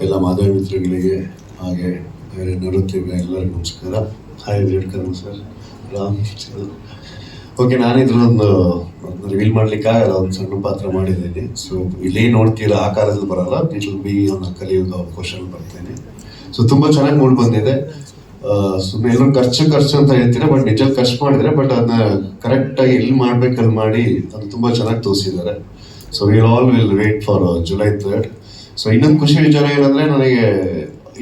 ಎಲ್ಲ ಮಾಧ್ಯಮ ಮಿತ್ರಗಳಿಗೆ ಹಾಗೆ ಬೇರೆ ನೃತ್ಯಗೆ ಎಲ್ಲರಿಗೂ ನಮಸ್ಕಾರ. Hi Vijaykar sir, Ram sir. Okay, ನಾನು ಇದ್ರೊಂದು ರಿವೀಲ್ ಮಾಡ್ಲಿಕ್ಕಾಗಲ್ಲ, ಒಂದು ಸಣ್ಣ ಪಾತ್ರ ಮಾಡಿದ್ದೀನಿ. ಸೊ ಇಲ್ಲಿ ನೋಡ್ತೀರಾ ಆಕಾರದಲ್ಲಿ ಬರಲ್ಲ, ಇಟ್ ವಿಲ್ ಬಿ ಒಂದು ಕಲಿಯುಗ ಕ್ವಶನ್ ಬರ್ತೇನೆ. ಸೊ ತುಂಬ ಚೆನ್ನಾಗಿ ಮೂಡ್ ಬಂದಿದೆ. ಸುಮ್ಮನೆ ಎಲ್ಲರೂ ಖರ್ಚು ಅಂತ ಹೇಳ್ತೀರಾ, ಬಟ್ ನಿಜ ಖರ್ಚು ಮಾಡಿದರೆ, ಬಟ್ ಅದನ್ನ ಕರೆಕ್ಟಾಗಿ ಎಲ್ಲಿ ಮಾಡ್ಬೇಕಲ್ಲಿ ಮಾಡಿ ಅದು ತುಂಬ ಚೆನ್ನಾಗಿ ತೋರಿಸಿದ್ದಾರೆ. So will wait for July 3rd. So ಇನ್ನೊಂದು ಖುಷಿ ವಿಚಾರ ಏನಂದ್ರೆ, ನನಗೆ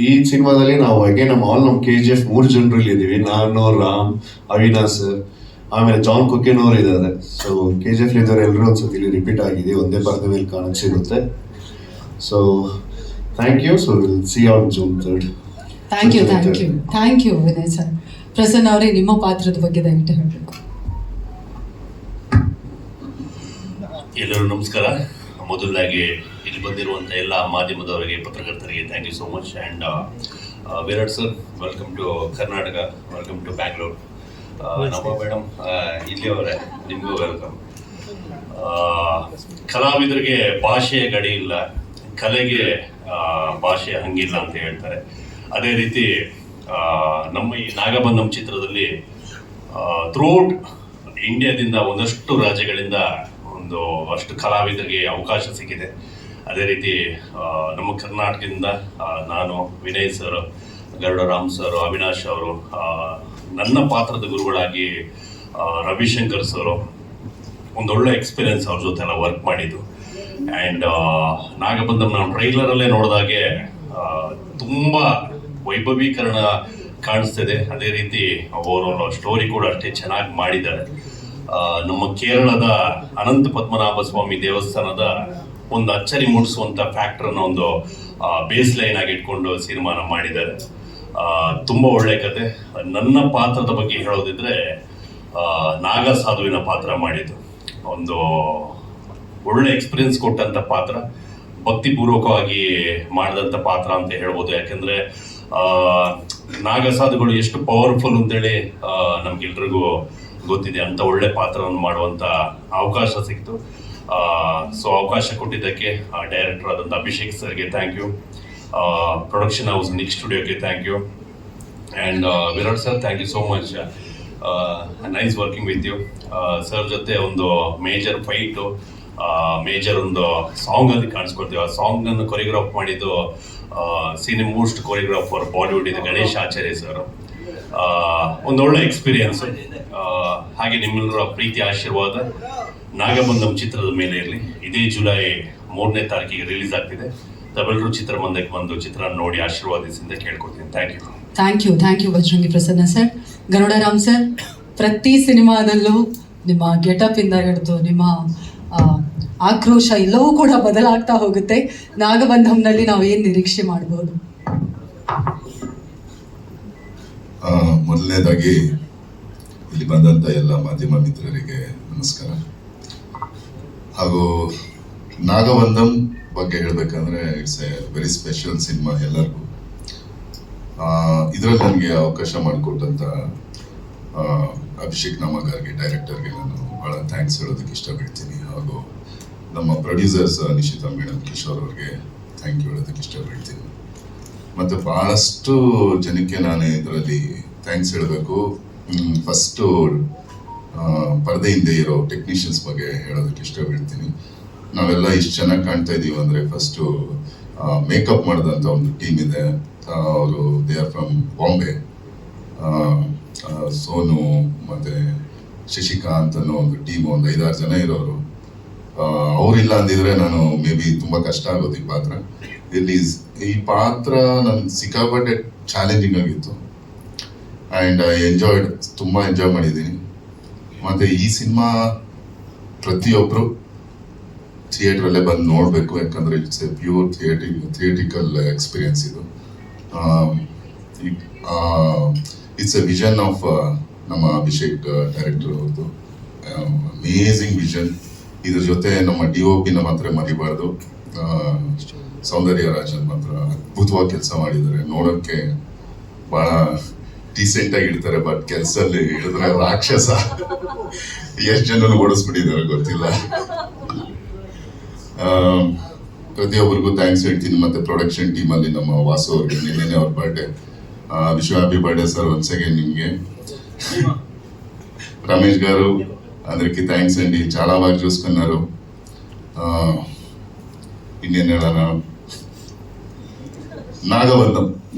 ಈ ಸಿನಿಮಾದಲ್ಲಿ ನಾವು ನಮ್ಮ KGF 3 ಜನರಲ್ಲಿ ಇದ್ದೀವಿ. ನಾನು, ರಾಮ್, ಅವಿನಾಶ್ ಸರ್, ಆಮೇಲೆ ಜಾನ್ ಕುಕಿನ್ ಅವರು ಇದ್ದಾರೆ. ಸೊ KGF ಇದ್ದವರು ಎಲ್ಲರೂ ಒಂದ್ಸತಿ ಇಲ್ಲಿ ರಿಪೀಟ್ ಆಗಿದೆ, ಒಂದೇ ಪರದ ಮೇಲೆ ಕಾಣಕ್ಕೆ ಸಿಗುತ್ತೆ. So thank you. So will see on June 3rd. Thank you Vinay sir. Prasanna ಅವರೇ, ನಿಮ್ಮ ಪಾತ್ರದ ಬಗ್ಗೆ ದಯವಿಟ್ಟು ಹೇಳಬೇಕು. ಎಲ್ಲರೂ ನಮಸ್ಕಾರ. ಮೊದಲಾಗಿ ಇಲ್ಲಿ ಬಂದಿರುವಂಥ ಎಲ್ಲ ಮಾಧ್ಯಮದವರಿಗೆ, ಪತ್ರಕರ್ತರಿಗೆ thank you so much. And Virat sir, welcome to Karnataka, welcome to Bangalore. ನಮ್ಮ ಮೇಡಮ್ ಇಲ್ಲಿಯವರೇ, ನಿಮಗೂ ವೆಲ್ಕಮ್. ಕಲಾವಿದರಿಗೆ ಭಾಷೆಯ ಗಡಿ ಇಲ್ಲ, ಕಲೆಗೆ ಭಾಷೆ ಹಂಗಿಲ್ಲ ಅಂತ ಹೇಳ್ತಾರೆ. ಅದೇ ರೀತಿ ನಮ್ಮ ಈ ನಾಗಬಂಧಂ ಚಿತ್ರದಲ್ಲಿ ಥ್ರೂಔಟ್ ಇಂಡಿಯಾದಿಂದ ಒಂದಷ್ಟು ರಾಜ್ಯಗಳಿಂದ ಅಷ್ಟು ಕಲಾವಿದರಿಗೆ ಅವಕಾಶ ಸಿಕ್ಕಿದೆ. ಅದೇ ರೀತಿ ನಮ್ಮ ಕರ್ನಾಟಕದಿಂದ ನಾನು, ವಿನಯ್ ಸರ್, ಗರುಡ ರಾಮ್ ಸರ್, ಅವಿನಾಶ್ ಅವರು, ನನ್ನ ಪಾತ್ರದ ಗುರುಗಳಾಗಿ ರವಿಶಂಕರ್ ಸರ್, ಒಂದೊಳ್ಳೆ ಎಕ್ಸ್ಪೀರಿಯನ್ಸ್ ಅವ್ರ ಜೊತೆ ಎಲ್ಲ ವರ್ಕ್ ಮಾಡಿದ್ದು. ಆ್ಯಂಡ್ ನಾಗಬಂಧಂ ನಾವು ಟ್ರೈಲರಲ್ಲೇ ನೋಡಿದಾಗೆ ತುಂಬ ವೈಭವೀಕರಣ ಕಾಣಿಸ್ತಿದೆ. ಅದೇ ರೀತಿ ಅವರು ಸ್ಟೋರಿ ಕೂಡ ಅಷ್ಟೇ ಚೆನ್ನಾಗಿ ಮಾಡಿದ್ದಾರೆ. ನಮ್ಮ ಕೇರಳದ ಅನಂತ ಪದ್ಮನಾಭ ಸ್ವಾಮಿ ದೇವಸ್ಥಾನದ ಒಂದು ಅಚ್ಚರಿ ಮೂಡಿಸುವಂಥ ಫ್ಯಾಕ್ಟ್ರನ್ನ ಒಂದು ಬೇಸ್ ಲೈನ್ ಆಗಿ ಇಟ್ಕೊಂಡು ಸಿನಿಮಾನ ಮಾಡಿದ್ದಾರೆ. ತುಂಬ ಒಳ್ಳೆ ಕತೆ. ನನ್ನ ಪಾತ್ರದ ಬಗ್ಗೆ ಹೇಳೋದಿದ್ರೆ, ನಾಗ ಸಾಧುವಿನ ಪಾತ್ರ ಮಾಡಿದ್ದು ಒಂದು ಒಳ್ಳೆ ಎಕ್ಸ್ಪೀರಿಯನ್ಸ್ ಕೊಟ್ಟಂಥ ಪಾತ್ರ, ಭಕ್ತಿಪೂರ್ವಕವಾಗಿ ಮಾಡಿದಂಥ ಪಾತ್ರ ಅಂತ ಹೇಳ್ಬೋದು. ಯಾಕೆಂದರೆ ನಾಗ ಸಾಧುಗಳು ಎಷ್ಟು ಪವರ್ಫುಲ್ ಅಂತೇಳಿ ನಮ್ಗೆಲ್ರಿಗೂ ಗೊತ್ತಿದೆ. ಅಂತ ಒಳ್ಳೆ ಪಾತ್ರವನ್ನು ಮಾಡುವಂಥ ಅವಕಾಶ ಸಿಕ್ತು. ಸೊ ಅವಕಾಶ ಕೊಟ್ಟಿದ್ದಕ್ಕೆ ಡೈರೆಕ್ಟರ್ ಆದಂಥ ಅಭಿಷೇಕ್ ಸರ್ಗೆ thank you, production house Nick ಸ್ಟುಡಿಯೋಗೆ thank you, and Virat sir thank you so much. Nice working with you sir. ಜೊತೆ ಒಂದು ಮೇಜರ್ ಫೈಟು, ಮೇಜರ್ ಒಂದು ಸಾಂಗಲ್ಲಿ ಕಾಣಿಸ್ಕೊಳ್ತೀವಿ. ಆ ಸಾಂಗನ್ನು ಕೊರಿಯೋಗ್ರಾಫ್ ಮಾಡಿದ್ದು ಸಿನಿಮಾ ಮೋಸ್ಟ್ ಕೊರಿಯೋಗ್ರಾಫರ್ ಬಾಲಿವುಡ್ ಇದು ಗಣೇಶ್ ಆಚಾರ್ಯ ಸರ್. ಒಂದೊಳ್ಳೆ ಎಕ್ಸ್ಪೀರಿಯನ್ಸ್. ಹಾಗೆ ನಿಮ್ಮೆಲ್ಲರ ಪ್ರೀತಿ ಆಶೀರ್ವಾದ ನಾಗಬಂಧಂ ಚಿತ್ರದ ಮೇಲೆ ಇರಲಿ. ಇದೇ July 3ನೇ ತಾರೀಕಿಗೆ ರಿಲೀಸ್ ಆಗ್ತಿದೆ. ತಾವೆಲ್ಲರೂ ಚಿತ್ರಮಂದಿರಕ್ಕೆ ಬಂದು ಚಿತ್ರ ನೋಡಿ ಆಶೀರ್ವಾದಿಸಿಂದ ಕೇಳ್ಕೊತೀನಿ. Thank you Bajrangi Prasanna sir. Garuda Ram sir, ಪ್ರತಿ ಸಿನಿಮಾದಲ್ಲೂ ನಿಮ್ಮ ಗೆಟಪ್ ಇಂದ ಹಿಡಿದು ನಿಮ್ಮ ಆಕ್ರೋಶ ಎಲ್ಲವೂ ಕೂಡ ಬದಲಾಗ್ತಾ ಹೋಗುತ್ತೆ. ನಾಗಬಂಧಂನಲ್ಲಿ ನಾವು ಏನು ನಿರೀಕ್ಷೆ ಮಾಡಬಹುದು? ಮೊದಲನೇದಾಗಿ ಇಲ್ಲಿ ಬಂದಂಥ ಎಲ್ಲ ಮಾಧ್ಯಮ ಮಿತ್ರರಿಗೆ ನಮಸ್ಕಾರ. ಹಾಗೂ ನಾಗಬಂಧಂ ಬಗ್ಗೆ ಹೇಳಬೇಕಂದ್ರೆ, it's A very special cinema ಎಲ್ಲರಿಗೂ. ಇದರಲ್ಲಿ ನನಗೆ ಅವಕಾಶ ಮಾಡಿಕೊಟ್ಟಂಥ ಅಭಿಷೇಕ್ ನಾಮಗಾರ್ಗೆ, ಡೈರೆಕ್ಟರ್ಗೆ ನಾನು ಭಾಳ ಥ್ಯಾಂಕ್ಸ್ ಹೇಳೋದಕ್ಕೆ ಇಷ್ಟಪಡ್ತೀನಿ. ಹಾಗೂ ನಮ್ಮ ಪ್ರೊಡ್ಯೂಸರ್ಸ್ ನಿಶಿತಾ ಮೇಡಮ್, ಕಿಶೋರ್ ಅವ್ರಿಗೆ ಥ್ಯಾಂಕ್ ಯು ಹೇಳೋದಕ್ಕೆ ಇಷ್ಟಪಡ್ತೀನಿ. ಮತ್ತು ಭಾಳಷ್ಟು ಜನಕ್ಕೆ ನಾನು ಇದರಲ್ಲಿ ಥ್ಯಾಂಕ್ಸ್ ಹೇಳಬೇಕು. ಫಸ್ಟು ಪರದೆ ಹಿಂದೆ ಇರೋ ಟೆಕ್ನಿಷಿಯನ್ಸ್ ಬಗ್ಗೆ ಹೇಳೋದಕ್ಕೆ ಇಷ್ಟಪಡ್ತೀನಿ. ನಾವೆಲ್ಲ ಇಷ್ಟು ಚೆನ್ನಾಗಿ ಕಾಣ್ತಾ ಇದ್ದೀವಿ ಅಂದರೆ, ಫಸ್ಟು ಮೇಕಪ್ ಮಾಡಿದಂಥ ಒಂದು ಟೀಮ್ ಇದೆ. ಅವರು they are from Bombay. Sonu ಮತ್ತು ಶಶಿಕಾಂತ್ ಅನ್ನೋ ಒಂದು ಟೀಮ್, ಒಂದು 5-6 ಜನ ಇರೋರು. ಅವರಿಲ್ಲ ಅಂದಿದ್ರೆ ನಾನು ಮೇ ಬಿ ತುಂಬ ಕಷ್ಟ ಆಗೋದು ಈ ಪಾತ್ರ. ಈ ಪಾತ್ರ ನನ್ನ ಸಿಕ್ಕಾಪಟ್ಟೆ ಚಾಲೆಂಜಿಂಗ್ ಆಗಿತ್ತು. ಆ್ಯಂಡ್ ತುಂಬ ಎಂಜಾಯ್ ಮಾಡಿದ್ದೀನಿ. ಮತ್ತು ಈ ಸಿನಿಮಾ ಪ್ರತಿಯೊಬ್ಬರು ಥಿಯೇಟ್ರಲ್ಲೇ ಬಂದು ನೋಡಬೇಕು. ಯಾಕಂದರೆ it's A pure theatrical experience ಇದು. ಇಟ್ಸ್ ಎ ವಿಷನ್ ಆಫ್ ನಮ್ಮ ಅಭಿಷೇಕ್ ಡೈರೆಕ್ಟರ್ ಅವ್ರದ್ದು. Amazing vision. ಇದ್ರ ಜೊತೆ ನಮ್ಮ DOP ಮಾತ್ರ ಮರಿಬಾರ್ದು. ಸೌಂದರ್ಯ ರಾಜನ್ ಮಾತ್ರ ಅದ್ಭುತವಾಗಿ ಕೆಲಸ ಮಾಡಿದ್ದಾರೆ. ನೋಡೋಕ್ಕೆ ಭಾಳ ಡೀಸೆಂಟಾಗಿ ಇಡ್ತಾರೆ, ಬಟ್ ಕೆಲಸದಲ್ಲಿ ಹಿಡಿದ್ರೆ ರಾಕ್ಷಸ. ಎಷ್ಟು ಜನ ಓಡಿಸ್ಬಿಟ್ಟಿದ್ದಾರೆ ಗೊತ್ತಿಲ್ಲ. ಪ್ರತಿಯೊಬ್ಬರಿಗೂ ಥ್ಯಾಂಕ್ಸ್ ಹೇಳ್ತೀನಿ. ಮತ್ತೆ ಪ್ರೊಡಕ್ಷನ್ ಟೀಮಲ್ಲಿ ನಮ್ಮ ವಾಸು ಅವ್ರಿಗೆ ನಿನ್ನೆ ಅವ್ರ birthday, wish happy birthday sir once again ನಿಮಗೆ. రమేష్ గారు అందరికీ థ్యాంక్స్ అండి, చాలా బాగా చూసుకున్నారు. ಇನ್ನೇನು ಹೇಳೋಣ,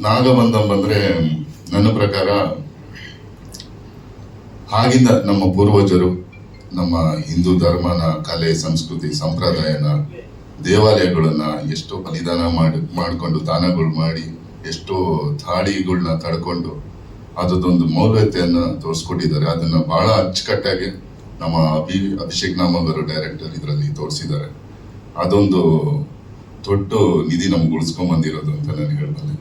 ನಾಗಬಂಧಂ ಅಂದರೆ ನನ್ನ ಪ್ರಕಾರ ಆಗಿಂದ ನಮ್ಮ ಪೂರ್ವಜರು ನಮ್ಮ ಹಿಂದೂ ಧರ್ಮನ, ಕಲೆ, ಸಂಸ್ಕೃತಿ, ಸಂಪ್ರದಾಯನ, ದೇವಾಲಯಗಳನ್ನ ಎಷ್ಟೋ ಬಲಿದಾನ ಮಾಡಿಕೊಂಡು ದಾನಗಳು ಮಾಡಿ ಎಷ್ಟೋ ದಾಳಿಗಳನ್ನ ತಡ್ಕೊಂಡು ಅದೊಂದು ಮೌಲ್ಯತೆಯನ್ನು ತೋರಿಸ್ಕೊಟ್ಟಿದ್ದಾರೆ. ಅದನ್ನ ಬಹಳ ಅಚ್ಚುಕಟ್ಟಾಗಿ ನಮ್ಮ ಅಭಿಷೇಕ್ ನಾಮಗರು ಡೈರೆಕ್ಟರ್ ಇದರಲ್ಲಿ ತೋರಿಸಿದ್ದಾರೆ. ಅದೊಂದು ದೊಡ್ಡ ನಿಧಿ ನಮ್ಗೆ ಉಳಿಸ್ಕೊಂಡ್ ಬಂದಿರೋದು ಅಂತ ನಾನು ಹೇಳ್ಬಲ್ಲೆ.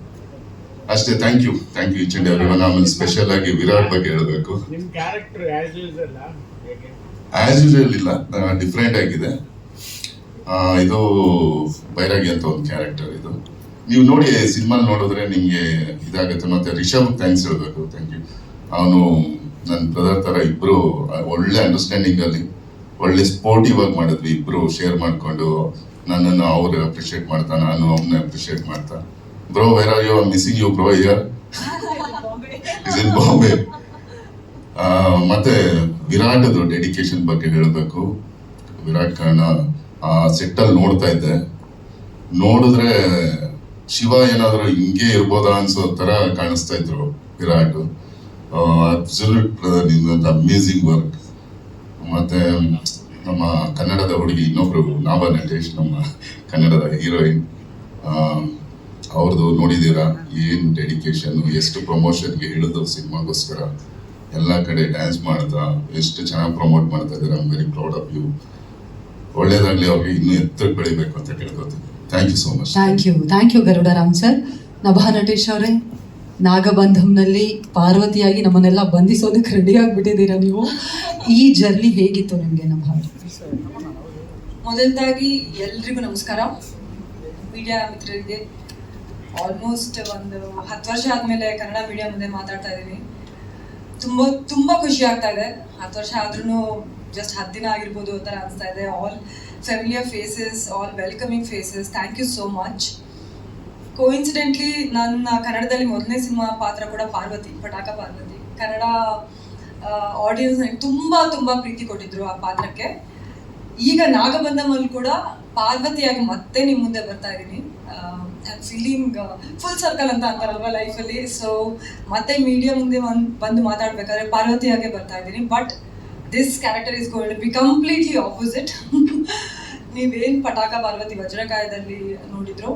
ಅಷ್ಟೇ. Thank you each and everyone. ಆಮೇಲೆ ಸ್ಪೆಷಲ್ ಆಗಿ ವಿರಾಟ್ ಬಗ್ಗೆ ಹೇಳಬೇಕು. ಆಸ್ ಯೂಶುವಲ್ ಇಲ್ಲ, ಡಿಫ್ರೆಂಟ್ ಆಗಿದೆ. ಇದು ಬೈರಾಗಿ ಅಂತ ಒಂದು ಕ್ಯಾರೆಕ್ಟರ್. ಇದು ನೀವು ನೋಡಿ ಸಿನಿಮಾ ನೋಡಿದ್ರೆ ನಿಮ್ಗೆ ಇದಾಗುತ್ತೆ. ಮತ್ತೆ ರಿಷಬ್ ಥ್ಯಾಂಕ್ಸ್ ಹೇಳ್ಬೇಕು. Thank you. ಅವನು ನನ್ನ ಬ್ರದರ್ ತರ, ಇಬ್ರು ಒಳ್ಳೆ ಅಂಡರ್ಸ್ಟ್ಯಾಂಡಿಂಗ್ ಅಲ್ಲಿ ಒಳ್ಳೆ ಸ್ಪೋರ್ಟಿವ್ ಆಗಿ ಮಾಡಿದ್ವಿ. ಇಬ್ರು ಶೇರ್ ಮಾಡ್ಕೊಂಡು ನನ್ನನ್ನು ಅವ್ರು ಅಪ್ರಿಷಿಯೇಟ್ ಮಾಡ್ತಾ, ನಾನು ಅವನ್ನ ಅಪ್ರಿಷಿಯೇಟ್ ಮಾಡ್ತಾ. Bro where are you? Missing you bro here is in Bombay. ಮತ್ತೆ ವಿರಾಟದು ಡೆಡಿಕೇಶನ್ ಬಗ್ಗೆ ಹೇಳಬೇಕು. ವಿರಾಟ್ ಕಾರಣ ಆ ಸೆಟ್ಟಲ್ಲಿ ನೋಡ್ತಾ ಇದ್ದೆ, ನೋಡಿದ್ರೆ ಶಿವ ಏನಾದ್ರು ಹಿಂಗೆ ಇರ್ಬೋದಾ ಅನ್ಸೋ ತರ ಕಾಣಿಸ್ತಾ ಇದ್ರು ವಿರಾಟ್. Absolute amazing work. ಮತ್ತೆ ನಮ್ಮ ಕನ್ನಡದ ಹುಡುಗಿ ಇನ್ನೊಬ್ರು ನಾಭಾ ನಟೇಶ್, ನಮ್ಮ ಕನ್ನಡದ ಹೀರೋಯಿನ್, ಅವ್ರದ್ದು ನೋಡಿದ್ದೀರಾ ಏನು ಡೆಡಿಕೇಶನ್, ಎಷ್ಟು ಪ್ರಮೋಷನ್ಗೆ ಇಳಿದು ಸಿನಿಮಾಗೋಸ್ಕರ ಎಲ್ಲ ಕಡೆ ಡ್ಯಾನ್ಸ್ ಮಾಡ್ತಾ ಎಷ್ಟು ಚೆನ್ನಾಗಿ ಪ್ರಮೋಟ್ ಮಾಡ್ತಾ ಇದ್ದಾರೆ. I am very proud of you. ಒಳ್ಳೇದಾಗ್ಲಿ, ಅವ್ರಿಗೆ ಇನ್ನೂ ಎತ್ತರಕ್ಕೆ ಬೆಳಿಬೇಕು ಅಂತ ಕೇಳ್ಕೊತೀನಿ. Thank you so much. Thank you Garudaram sir. Nabha Natesh ಅವರೇ, ನಾಗಬಂಧಂನಲ್ಲಿ ಪಾರ್ವತಿಯಾಗಿ ನಮ್ಮನ್ನೆಲ್ಲ ಬಂಧಿಸೋದಕ್ಕೆ ರೆಡಿ ಆಗಿಬಿಟ್ಟಿದ್ದೀರಾ ನೀವು. ಈ ಜರ್ನಿ ಹೇಗಿತ್ತು ನಿಮಗೆ ನಭಾ? ಮೊದಲದಾಗಿ ಎಲ್ರಿಗೂ ನಮಸ್ಕಾರ. ಮೀಡಿಯಾ ಮಿತ್ರರಿಗೆ ಆಲ್ಮೋಸ್ಟ್ ಒಂದು 10 ವರ್ಷ ಆದಮೇಲೆ ಕನ್ನಡ ಮೀಡಿಯಾ ಮುಂದೆ ಮಾತಾಡ್ತಾ ಇದ್ದೀನಿ. ತುಂಬ ಖುಷಿ ಆಗ್ತಾ ಇದೆ. 10 ವರ್ಷ ಆದ್ರೂ ಜಸ್ಟ್ 10 ದಿನ ಆಗಿರ್ಬೋದು ಆ ಥರ ಅನಿಸ್ತಾ ಇದೆ. All familiar faces, all welcoming faces. Thank you so much. Coincidentally ನನ್ನ ಕನ್ನಡದಲ್ಲಿ ಮೊದಲನೇ ಸಿನಿಮಾ ಪಾತ್ರ ಕೂಡ ಪಾರ್ವತಿ, ಪಟಾಕ ಪಾರ್ವತಿ. ಕನ್ನಡ ಆಡಿಯನ್ಸ್ ನನಗೆ ತುಂಬ ಪ್ರೀತಿ ಕೊಟ್ಟಿದ್ರು ಆ ಪಾತ್ರಕ್ಕೆ. ಈಗ ನಾಗಬಂಧಮಲ್ಲಿ ಕೂಡ ಪಾರ್ವತಿಯಾಗಿ ಮತ್ತೆ ನಿಮ್ಮ ಮುಂದೆ ಬರ್ತಾ ಇದ್ದೀನಿ. I am feeling full circle ಅಂತ ಅಂತಾರಲ್ವ ಲೈಫಲ್ಲಿ. ಸೊ ಮತ್ತೆ ಮೀಡಿಯಾ ಮುಂದೆ ಬಂದು ಮಾತಾಡ್ಬೇಕಾದ್ರೆ ಪಾರ್ವತಿಯಾಗೆ ಬರ್ತಾ ಇದ್ದೀನಿ. But this character is going to be completely opposite. ನೀವೇನು ಪಟಾಕ ಪಾರ್ವತಿ ವಜ್ರಕಾಯದಲ್ಲಿ ನೋಡಿದ್ರು,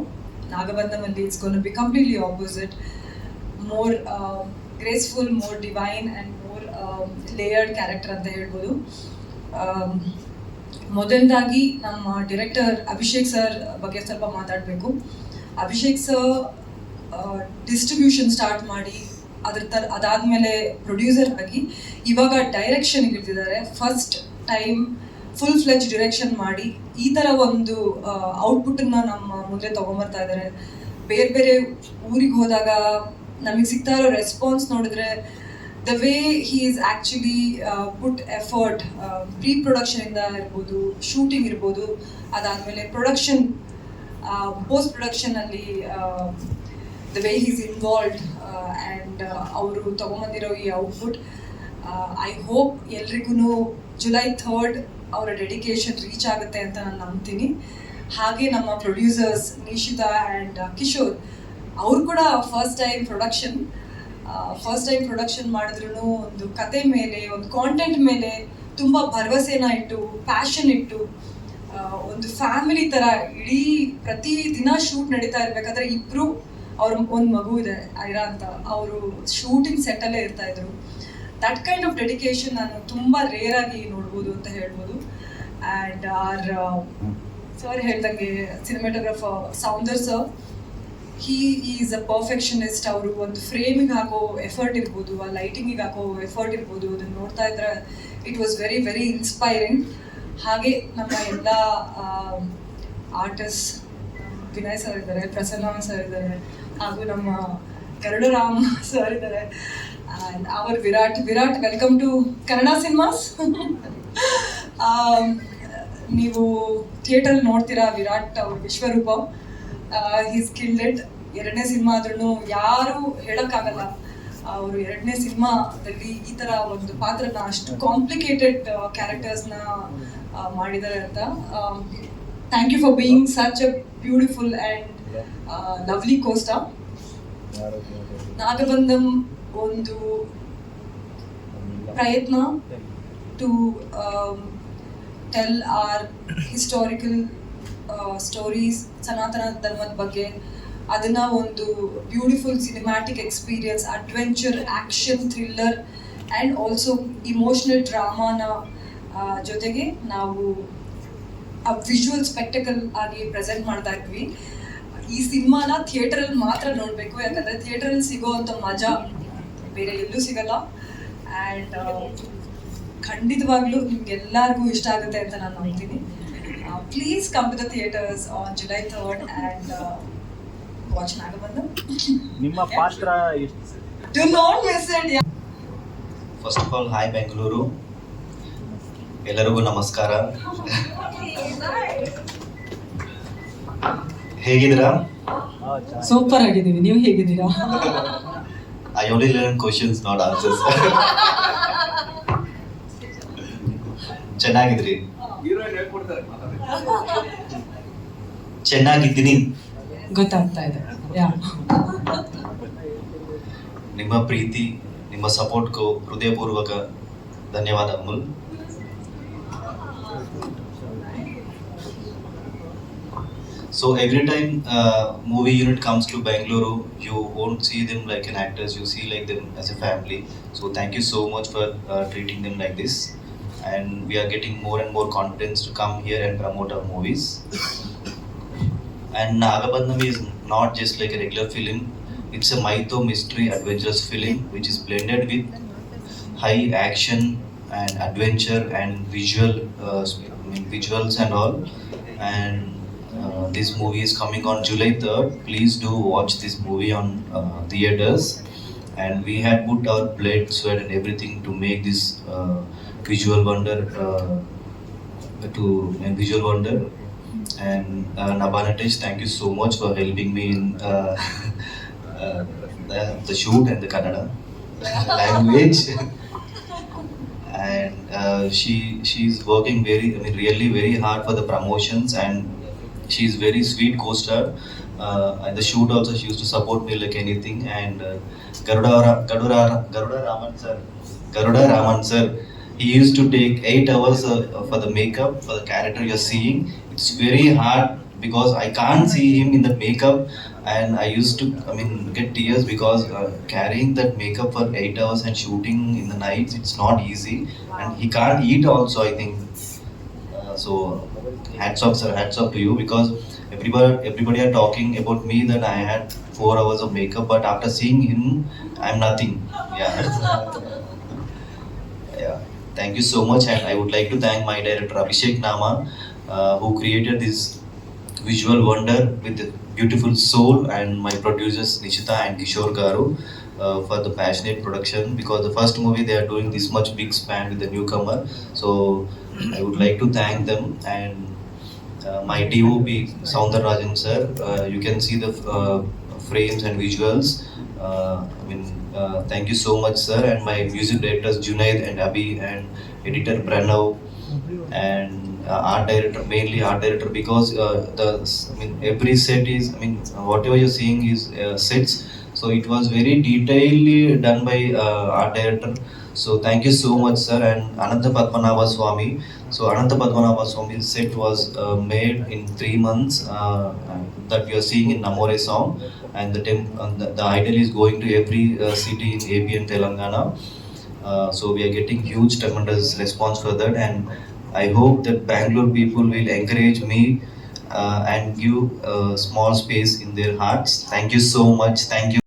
ನಾಗಬಂಧಮಲ್ಲಿ it's gonna to be completely opposite. More graceful, more divine and more layered character ಅಂತ ಹೇಳ್ಬೋದು. ಮೊದಲದಾಗಿ ನಮ್ಮ ಡೈರೆಕ್ಟರ್ ಅಭಿಷೇಕ್ ಸರ್ ಬಗ್ಗೆ ಸ್ವಲ್ಪ ಮಾತಾಡಬೇಕು. ಅಭಿಷೇಕ್ ಸರ್ ಡಿಸ್ಟ್ರಿಬ್ಯೂಷನ್ ಸ್ಟಾರ್ಟ್ ಮಾಡಿ ಅದಾದಮೇಲೆ ಪ್ರೊಡ್ಯೂಸರ್ ಆಗಿ ಇವಾಗ ಡೈರೆಕ್ಷನ್ಗೆ ಇರ್ತಿದ್ದಾರೆ. First time full fledge direction ಮಾಡಿ ಈ ಥರ ಒಂದು ಔಟ್ಪುಟ್ಟನ್ನು ನಮ್ಮ ಮುಂದೆ ತೊಗೊಂಬರ್ತಾ ಇದ್ದಾರೆ. ಬೇರೆ ಊರಿಗೆ ಹೋದಾಗ ನಮಗೆ ಸಿಗ್ತಾ ಇರೋ ರೆಸ್ಪಾನ್ಸ್ ನೋಡಿದ್ರೆ the way he is actually put effort, pre-production ಇರ್ಬೋದು, ಶೂಟಿಂಗ್ ಇರ್ಬೋದು, ಅದಾದಮೇಲೆ ಪ್ರೊಡಕ್ಷನ್, ಪೋಸ್ಟ್ ಪ್ರೊಡಕ್ಷನಲ್ಲಿ the way he is involved and ಅವರು ತೊಗೊಂಬಂದಿರೋ ಈ ಔಟ್ಪುಟ್, ಐ ಹೋಪ್ ಎಲ್ರಿಗೂ ಜುಲೈ 3rd ಅವರ ಡೆಡಿಕೇಶನ್ ರೀಚ್ ಆಗುತ್ತೆ ಅಂತ ನಾನು ನಂಬ್ತೀನಿ. ಹಾಗೆ ನಮ್ಮ ಪ್ರೊಡ್ಯೂಸರ್ಸ್ ನಿಶಿತಾ ಆ್ಯಂಡ್ ಕಿಶೋರ್, ಅವರು ಕೂಡ ಫಸ್ಟ್ ಟೈಮ್ ಪ್ರೊಡಕ್ಷನ್ ಮಾಡಿದ್ರು ಒಂದು ಕತೆ ಮೇಲೆ, ಒಂದು ಕಾಂಟೆಂಟ್ ಮೇಲೆ ತುಂಬ ಭರವಸೆನ ಇಟ್ಟು, ಪ್ಯಾಷನ್ ಇಟ್ಟು, ಒಂದು ಫ್ಯಾಮಿಲಿ ಥರ ಇಡೀ ಪ್ರತಿ ದಿನ ಶೂಟ್ ನಡೀತಾ ಇರಬೇಕಾದ್ರೆ ಇಬ್ಬರು, ಅವ್ರ ಒಂದು ಮಗು ಇದೆ ಐರಾ ಅಂತ, ಅವರು ಶೂಟಿಂಗ್ ಸೆಟ್ಟಲ್ಲೇ ಇರ್ತಾ ಇದ್ರು. ದಟ್ ಕೈಂಡ್ ಆಫ್ ಡೆಡಿಕೇಶನ್ ನಾನು ತುಂಬ ರೇರ್ ಆಗಿ ನೋಡ್ಬೋದು ಅಂತ ಹೇಳ್ಬೋದು. ಆ್ಯಂಡ್ ಸರ್ ಹೇಳ್ದಂಗೆ cinematographer Soundar sir, he is a perfectionist. ಅವರು ಒಂದು ಫ್ರೇಮಿಗೆ ಹಾಕೋ ಎಫರ್ಟ್ ಇರ್ಬೋದು, ಆ ಲೈಟಿಂಗಿಗೆ ಹಾಕೋ ಎಫರ್ಟ್ ಇರ್ಬೋದು, ಅದನ್ನು ನೋಡ್ತಾ ಇದ್ರೆ it was very very inspiring. ಹಾಗೆ ನಮ್ಮ ಎಲ್ಲ ಆರ್ಟಿಸ್ಟ್, ವಿನಯ್ ಸರ್ ಇದ್ದಾರೆ, ಪ್ರಸನ್ನ ಸರ್ ಇದ್ದಾರೆ, ಹಾಗೂ ನಮ್ಮ ಗರುಡರಾಮ್ ಸರ್ ಇದ್ದಾರೆ, ಆ್ಯಂಡ್ ಅವರ್ Virat. Welcome to Kannada cinemas. ನೀವು ಥಿಯೇಟರ್ ನೋಡ್ತೀರಾ ವಿರಾಟ್ ಅವ್ರ ವಿಶ್ವರೂಪ, ಹೀಸ್ ಕಿಲ್ಡ್ ಇಟ್. ಎರಡನೇ ಸಿನಿಮಾ ಆದ್ರೂ ಯಾರು ಹೇಳಕ್ಕಾಗಲ್ಲ ಅವರು ಎರಡನೇ ಸಿನಿಮಾದಲ್ಲಿ ಈ ತರ ಒಂದು ಪಾತ್ರನ ಅಷ್ಟು ಕಾಂಪ್ಲಿಕೇಟೆಡ್ ಕ್ಯಾರೆಕ್ಟರ್ಸ್ನ ಮಾಡಿದ್ದಾರೆ ಅಂತ. Thank you for being such a beautiful and lovely costar. Nagabandham ಒಂದು ಪ್ರಯತ್ನ to tell our historical stories ಸನಾತನ ಧರ್ಮದ ಬಗ್ಗೆ. ಅದನ್ನ ಒಂದು beautiful cinematic experience, adventure, action, thriller and also emotional ಡ್ರಾಮಾನ ಜೊತೆಗೆ ನಾವು ಆ ವಿಜುವಲ್ ಸ್ಪೆಕ್ಟಕಲ್ ಆಗಿ ಪ್ರೆಸೆಂಟ್ ಮಾಡ್ತಾ ಇದ್ವಿ. ಈ ಸಿನಿಮಾನ ಥಿಯೇಟರಲ್ಲಿ ಮಾತ್ರ ನೋಡಬೇಕು, ಯಾಕಂದರೆ ಥಿಯೇಟರಲ್ಲಿ ಸಿಗೋವಂಥ ಮಜಾ ಬೇರೆ ಎಲ್ಲೂ ಸಿಗಲ್ಲ. ಆ್ಯಂಡ್ ಖಂಡಿತವಾಗ್ಲೂ ನಿಮ್ಗೆಲ್ಲರಿಗೂ ಇಷ್ಟ ಆಗುತ್ತೆ ಅಂತ ನಾನು ನಂಬ್ತೀನಿ. Please come to the theaters on July 3rd and watch Nagabandham. ನಿಮ್ಮ ಪಾತ್ರ ಎಷ್ಟು? Do not miss it. First of all hi Bengaluru, ಎಲ್ಲರಿಗೂ ನಮಸ್ಕಾರ. ಹೇಗಿದ್ದೀರಾ? ಸೂಪರ್ ಆಗಿದ್ದೀವಿ, ನೀವು ಹೇಗಿದ್ದೀರಾ? I only learn questions not answers. ಚೆನ್ನಾಗಿದ್ರಿ? ಚೆನ್ನಾಗಿದ್ದೀನಿ. ಗೊತ್ತಾಗ್ತಾ ಇದೆ. ಯಾ, ನಿಮ್ಮ ಪ್ರೀತಿ, ನಿಮ್ಮ ಸಪೋರ್ಟ್ಗೂ ಹೃದಯಪೂರ್ವಕ ಧನ್ಯವಾದ Amul. So every time movie unit comes to Bangalore, you won't see them like an actors, you see like them as a family. So thank you so much for treating them like this. And we are getting more and more confidence to come here and promote our movies. And Nagabandham is not just like a regular film, it's a mytho mystery adventurous film which is blended with high action and adventure and visuals and all. And this movie is coming on July 3rd. Please do watch this movie on theaters. And we had put our blood, sweat and everything to make this visual wonder And Nabanatesh, thank you so much for helping me in the shoot and the Kannada language. And she's working really very hard for the promotions, and she's very sweet co-star. At the shoot also she used to support me like anything. And Garuda Raman sir, he used to take 8 hours for the makeup for the character you're seeing. It's very hard because I can't see him in the makeup, and I used to get tears because carrying that makeup for 8 hours and shooting in the nights, it's not easy. And he can't eat also, I think. So hats off sir, hats off to you, because everybody are talking about me that I had 4 hours of makeup, but after seeing him I'm nothing. Yeah. Yeah, thank you so much. And I would like to thank my director Abhishek Nama, who created this visual wonder with a beautiful soul, and my producers Nishita and Kishore Garu for the passionate production, because the first movie they are doing this much big span with the newcomer. So I would like to thank them. And my DOP Soundararajan sir, you can see the frames and visuals. Thank you so much sir. And my music directors Junaid and Abhi, and editor Pranav, and art director, mainly art director, because every set is, whatever you're seeing is sets, so it was very detailedly done by art director. So thank you so much sir. And Ananta Padmanabha Swami, so Ananta Padmanabha Swami's set was made in 3 months, that we are seeing in Namore song. And the idol is going to every city in AP and Telangana. So we are getting huge tremendous response for that. And I hope that Bangalore people will encourage me and give small space in their hearts. Thank you so much. Thank you.